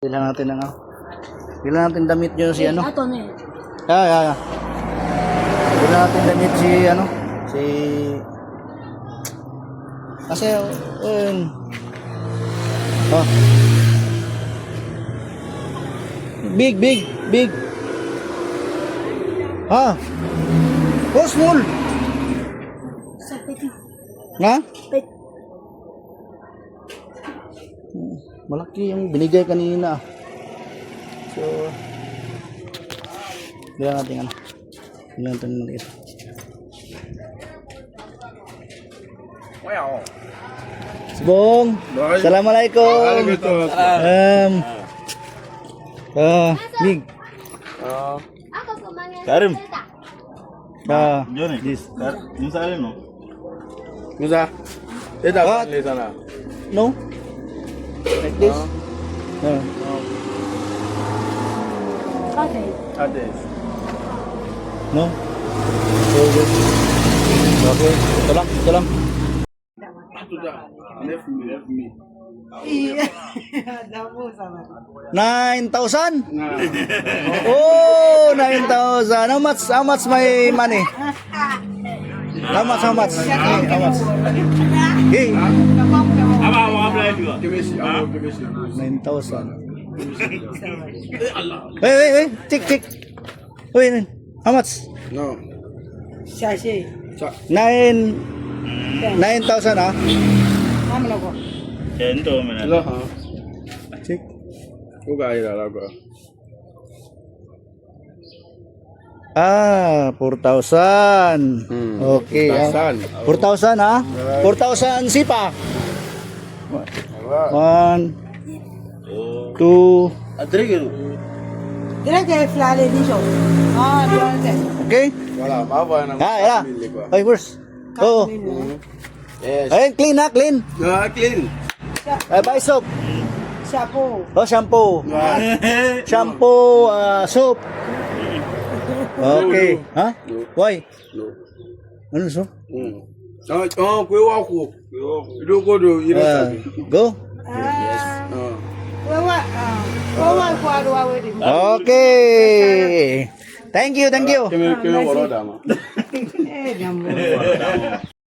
Pila natin ng pila natin damit nyo si ano? Ato na Yeah. Pila natin damit si ano? Si... Kasi, oh. Big. Ha? Oh, small. Sa peti. Ha? Pet. Malaki yung binigay kanina. So, bilang natin ano. Bilang natin maliit. Wow. Bong, Assalamualaikum. Big. Karim. Johnny. This. Yung sa alin, no? Musa. Ito What? ako sana. No? Like this? Okay. Ate. No? So good. Okay. Ito lang. Ito da. Left me. 9,000? Nah. Oh, 9,000. How much my money? How much? Hey, Apa apply juga? Give me see. I will give me see. 9,000. Wait. Tick. Wait, how much? No. 9,000 ah? Ento mana? Hello ha. Tick. Uga ira lago. 4,000. Okay. 4,000 ah? 4,000 sipa. 1, 2. Adri gitu. Okay? Wala, maba na. Ya. Ay, worse. Oh. Yes. Ay, clean. Na clean. Ay, buy soap. Shampoo. Oh, shampoo. Shampoo, soap. Okay. Ha? Why? No. Ano so? Kwe wako. Ido ko do ira sabi. Go. Okay. Thank you. Keme wala dama.